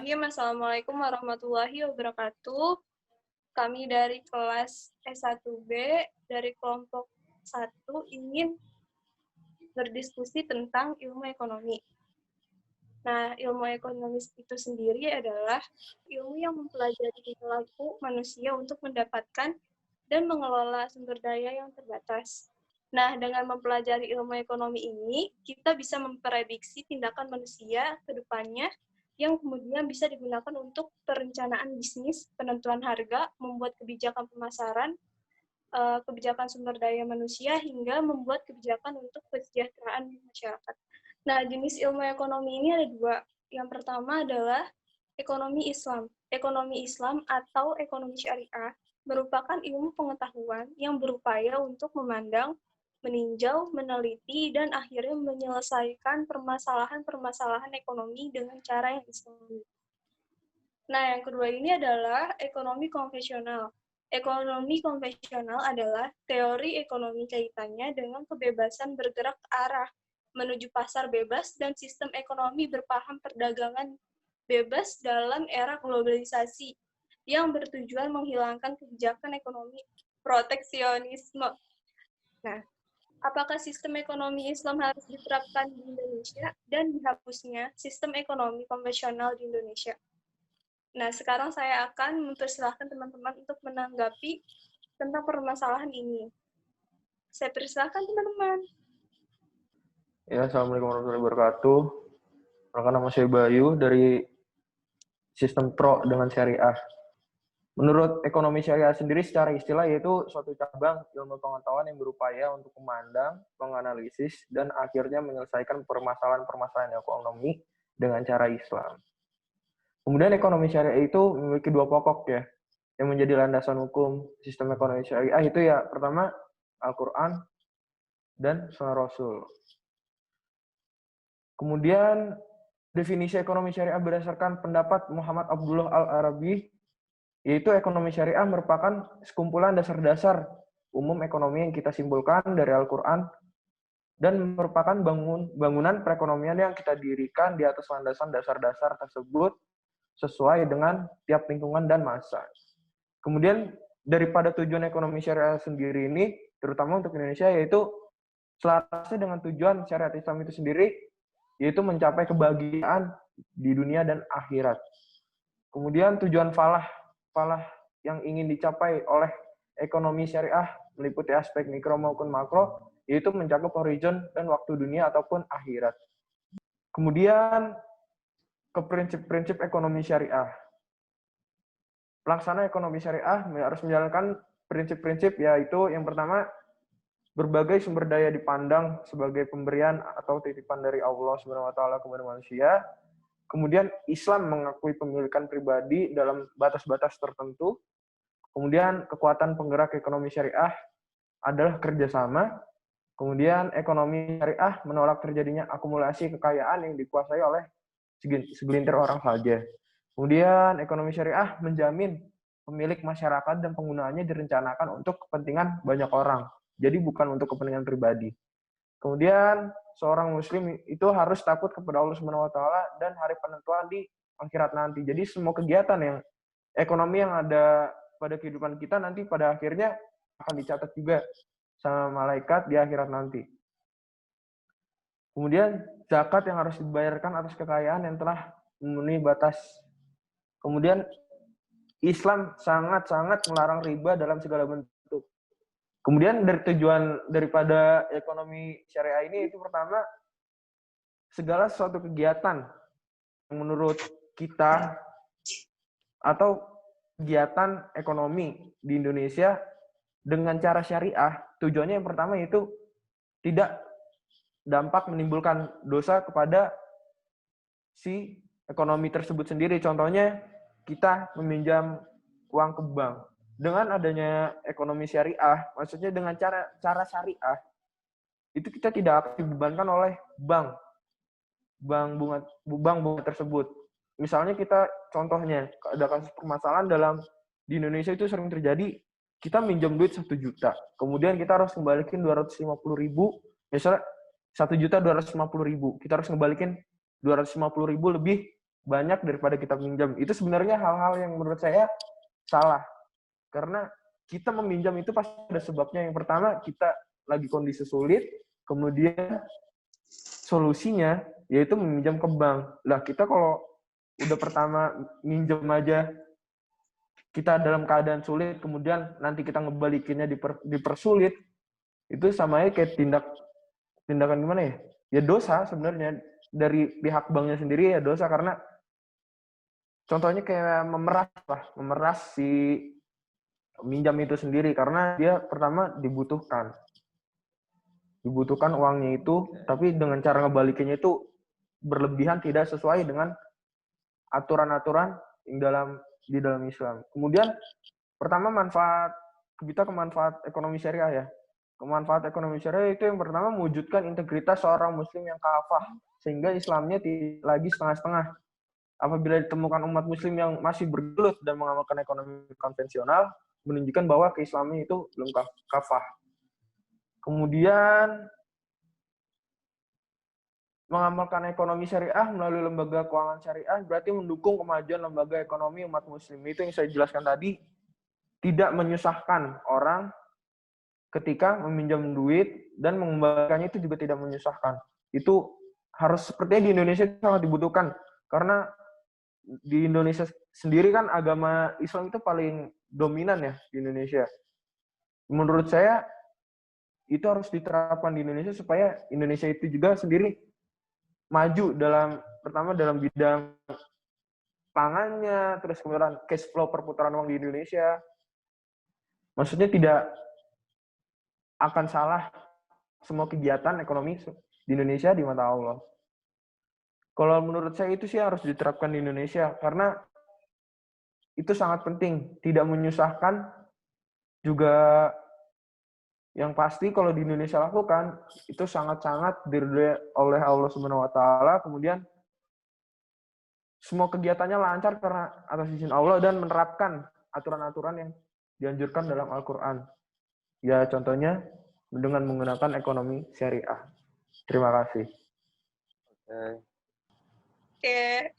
Bismillahirrahmanirrahim. Assalamualaikum warahmatullahi wabarakatuh. Kami dari kelas S1B, dari kelompok 1, ingin berdiskusi tentang ilmu ekonomi. Nah, ilmu ekonomi itu sendiri adalah ilmu yang mempelajari perilaku manusia untuk mendapatkan dan mengelola sumber daya yang terbatas. Nah, dengan mempelajari ilmu ekonomi ini, kita bisa memprediksi tindakan manusia ke depannya yang kemudian bisa digunakan untuk perencanaan bisnis, penentuan harga, membuat kebijakan pemasaran, kebijakan sumber daya manusia, hingga membuat kebijakan untuk kesejahteraan masyarakat. Nah, jenis ilmu ekonomi ini ada 2. Yang pertama adalah ekonomi Islam. Ekonomi Islam atau ekonomi syariah merupakan ilmu pengetahuan yang berupaya untuk memandang, meninjau, meneliti, dan akhirnya menyelesaikan permasalahan-permasalahan ekonomi dengan cara yang Islami. Nah, yang kedua ini adalah ekonomi konvensional. Ekonomi konvensional adalah teori ekonomi kaitannya dengan kebebasan bergerak ke arah menuju pasar bebas dan sistem ekonomi berpaham perdagangan bebas dalam era globalisasi yang bertujuan menghilangkan kebijakan ekonomi proteksionisme. Nah, apakah sistem ekonomi Islam harus diterapkan di Indonesia dan dihapusnya sistem ekonomi konvensional di Indonesia? Nah, sekarang saya akan mempersilahkan teman-teman untuk menanggapi tentang permasalahan ini. Saya persilahkan teman-teman. Ya, Assalamualaikum warahmatullahi wabarakatuh. Perkenalkan, nama saya Bayu dari Sistem Pro dengan Syariah. Menurut ekonomi syariah sendiri secara istilah yaitu suatu cabang ilmu pengetahuan yang berupaya untuk memandang, menganalisis, dan akhirnya menyelesaikan permasalahan-permasalahan ekonomi dengan cara Islam. Kemudian ekonomi syariah itu memiliki 2 pokok ya, yang menjadi landasan hukum sistem ekonomi syariah itu ya, pertama Al-Quran dan Sunnah Rasul. Kemudian definisi ekonomi syariah berdasarkan pendapat Muhammad Abdullah Al-Arabi, yaitu ekonomi syariah merupakan sekumpulan dasar-dasar umum ekonomi yang kita simpulkan dari Al-Quran dan merupakan bangunan perekonomian yang kita dirikan di atas landasan dasar-dasar tersebut sesuai dengan tiap lingkungan dan masa. Kemudian daripada tujuan ekonomi syariah sendiri ini, terutama untuk Indonesia, yaitu selarasnya dengan tujuan syariat Islam itu sendiri, yaitu mencapai kebahagiaan di dunia dan akhirat. Kemudian tujuan falah yang ingin dicapai oleh ekonomi syariah meliputi aspek mikro maupun makro, yaitu mencakup horizon dan waktu dunia ataupun akhirat. Kemudian ke prinsip-prinsip ekonomi syariah. Pelaksana ekonomi syariah harus menjalankan prinsip-prinsip, yaitu yang pertama, berbagai sumber daya dipandang sebagai pemberian atau titipan dari Allah SWT kepada manusia. Kemudian Islam mengakui pemilikan pribadi dalam batas-batas tertentu. Kemudian kekuatan penggerak ekonomi syariah adalah kerjasama. Kemudian ekonomi syariah menolak terjadinya akumulasi kekayaan yang dikuasai oleh segelintir orang saja. Kemudian ekonomi syariah menjamin pemilik masyarakat dan penggunaannya direncanakan untuk kepentingan banyak orang. Jadi bukan untuk kepentingan pribadi. Kemudian seorang muslim itu harus takut kepada Allah SWT dan hari penentuan di akhirat nanti. Jadi semua kegiatan yang ekonomi yang ada pada kehidupan kita nanti pada akhirnya akan dicatat juga sama malaikat di akhirat nanti. Kemudian zakat yang harus dibayarkan atas kekayaan yang telah memenuhi batas. Kemudian Islam sangat-sangat melarang riba dalam segala bentuk. Kemudian dari tujuan daripada ekonomi syariah ini itu pertama, segala suatu kegiatan yang menurut kita atau kegiatan ekonomi di Indonesia dengan cara syariah, tujuannya yang pertama itu tidak dampak menimbulkan dosa kepada si ekonomi tersebut sendiri. Contohnya kita meminjam uang ke bank. Dengan adanya ekonomi syariah, maksudnya dengan cara syariah, itu kita tidak akan dibebankan oleh bank bunga tersebut. Misalnya kita contohnya ada kasus permasalahan di Indonesia itu sering terjadi, kita minjam duit 1 juta, kemudian kita harus kembalikan 250.000, misalnya 1.250.000, kita harus kembalikan 250.000 lebih banyak daripada kita pinjam. Itu sebenarnya hal-hal yang menurut saya salah. Karena kita meminjam itu pasti ada sebabnya. Yang pertama, kita lagi kondisi sulit, kemudian solusinya yaitu meminjam ke bank. Lah, kita kalau udah pertama minjem aja, kita dalam keadaan sulit, kemudian nanti kita ngebalikinnya dipersulit, itu sama aja kayak tindakan gimana ya? Ya dosa sebenarnya. Dari pihak banknya sendiri ya dosa, karena contohnya kayak memeras si minjam itu sendiri, karena dia pertama dibutuhkan uangnya itu, tapi dengan cara ngebalikinnya itu berlebihan, tidak sesuai dengan aturan-aturan yang di dalam Islam. Kemudian pertama kita ke manfaat ekonomi syariah ya. Kemanfaat ekonomi syariah itu yang pertama mewujudkan integritas seorang muslim yang kafah, sehingga Islamnya tidak lagi setengah-setengah. Apabila ditemukan umat muslim yang masih bergelut dan mengamalkan ekonomi konvensional, menunjukkan bahwa keislaman itu belum kafah. Kemudian mengamalkan ekonomi syariah melalui lembaga keuangan syariah berarti mendukung kemajuan lembaga ekonomi umat muslim. Itu yang saya jelaskan tadi, tidak menyusahkan orang ketika meminjam duit dan mengembalikannya itu juga tidak menyusahkan. Itu harus sepertinya di Indonesia sangat dibutuhkan, karena di Indonesia sendiri kan agama Islam itu paling dominan ya di Indonesia. Menurut saya itu harus diterapkan di Indonesia supaya Indonesia itu juga sendiri maju pertama dalam bidang pangannya, terus kemudian cash flow perputaran uang di Indonesia. Maksudnya tidak akan salah semua kegiatan ekonomi di Indonesia di mata Allah. Kalau menurut saya itu sih harus diterapkan di Indonesia, karena itu sangat penting, tidak menyusahkan. Juga yang pasti kalau di Indonesia lakukan, itu sangat-sangat diridhoi oleh Allah Subhanahu wa taala, kemudian semua kegiatannya lancar karena atas izin Allah dan menerapkan aturan-aturan yang dianjurkan dalam Al-Qur'an. Ya contohnya dengan menggunakan ekonomi syariah. Terima kasih. Oke.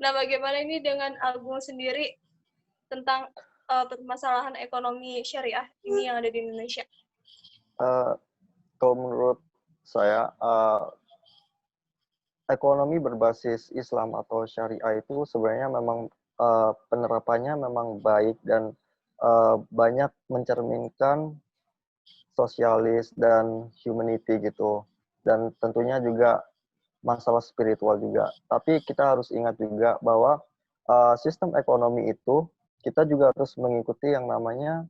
Nah, bagaimana ini dengan Agung sendiri tentang permasalahan ekonomi syariah ini yang ada di Indonesia? Kalau menurut saya, ekonomi berbasis Islam atau syariah itu sebenarnya memang penerapannya memang baik dan banyak mencerminkan sosialis dan humanity gitu. Dan tentunya juga masalah spiritual juga. Tapi kita harus ingat juga bahwa sistem ekonomi itu kita juga harus mengikuti yang namanya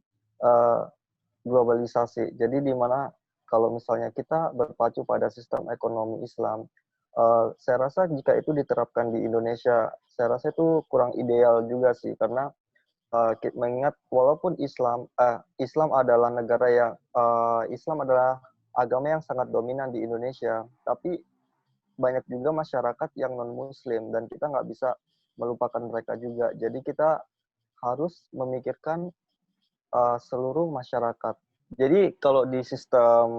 globalisasi. Jadi di mana kalau misalnya kita berpacu pada sistem ekonomi Islam, saya rasa jika itu diterapkan di Indonesia, saya rasa itu kurang ideal juga sih, karena mengingat walaupun Islam adalah negara yang Islam adalah agama yang sangat dominan di Indonesia, tapi banyak juga masyarakat yang non-Muslim dan kita nggak bisa melupakan mereka juga. Jadi kita harus memikirkan seluruh masyarakat. Jadi kalau di sistem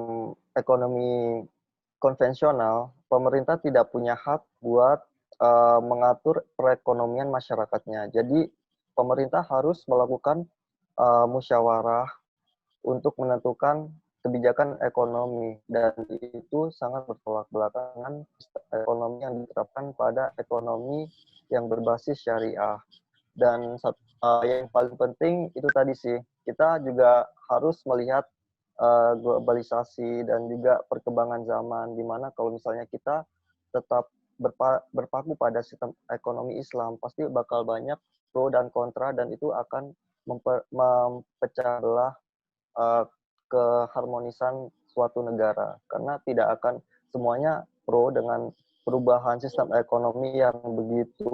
ekonomi konvensional, pemerintah tidak punya hak buat mengatur perekonomian masyarakatnya. Jadi pemerintah harus melakukan musyawarah untuk menentukan kebijakan ekonomi, dan itu sangat bertolak belakang dengan ekonomi yang diterapkan pada ekonomi yang berbasis syariah. Dan yang paling penting itu tadi sih, kita juga harus melihat globalisasi dan juga perkembangan zaman, di mana kalau misalnya kita tetap berpaku pada sistem ekonomi Islam, pasti bakal banyak pro dan kontra, dan itu akan mempecah belah keharmonisan suatu negara, karena tidak akan semuanya pro dengan perubahan sistem ekonomi yang begitu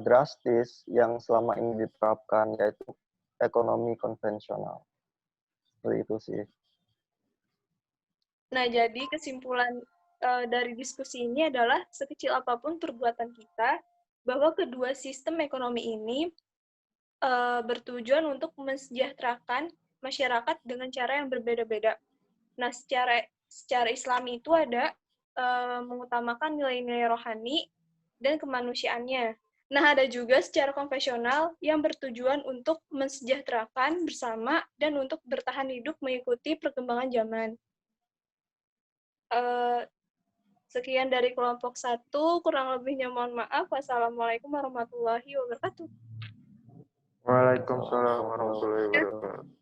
drastis yang selama ini diterapkan, yaitu ekonomi konvensional. Seperti itu sih. Nah, jadi kesimpulan dari diskusi ini adalah sekecil apapun perbuatan kita, bahwa kedua sistem ekonomi ini bertujuan untuk mensejahterakan masyarakat dengan cara yang berbeda-beda. Nah, secara Islami itu ada mengutamakan nilai-nilai rohani, dan kemanusiaannya. Nah, ada juga secara konvensional yang bertujuan untuk mensejahterakan bersama dan untuk bertahan hidup mengikuti perkembangan zaman. Sekian dari kelompok 1, kurang lebihnya mohon maaf. Wassalamualaikum warahmatullahi wabarakatuh. Waalaikumsalam warahmatullahi wabarakatuh.